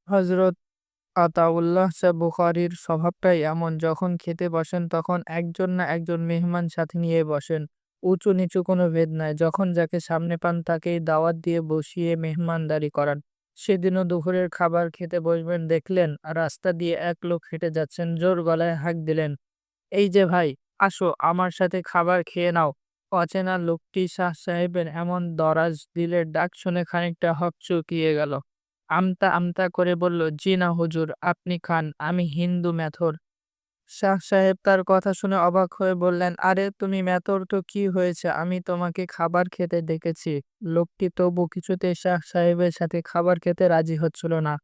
হযরত আতাউল্লাহ সাহ বুখারীর স্বভাবটাই এমন, যখন খেতে বসেন তখন একজন না একজন মেহমান সাথে নিয়ে বসেন। উঁচু-নিচু কোনো ভেদ নাই। যখন যাকে সামনে পান তাকেই দাওয়াত দিয়ে বসিয়ে মেহমানদারি করান। সেদিনও দুপুরের খাবার খেতে বসবেন দেখলেন, রাস্তা দিয়ে এক লোক হেঁটে যাচ্ছেন। জোর গলায় হাঁক দিলেন, "এই যে ভাই, আসো আমার সাথে খাবার খেয়ে নাও।" অচেনা লোকটি শাহ সাহেবের এমন দরাজ দিলের ডাক শুনে খানিকটা হকচকিয়ে গেল। আমতা আমতা করে বলল, "জি না হুজুর, আপনি খান, আমি হিন্দু মেথর।" শাহ সাহেব তার কথা শুনে অবাক হয়ে বললেন, "আরে তুমি মেথর তো কি হয়েছে? আমি তোমাকে খাবার খেতে ডেকেছি।" লোকটি তবু কিছুতেই শাহ সাহেবের সাথে খাবার খেতে রাজি হচ্ছিল না।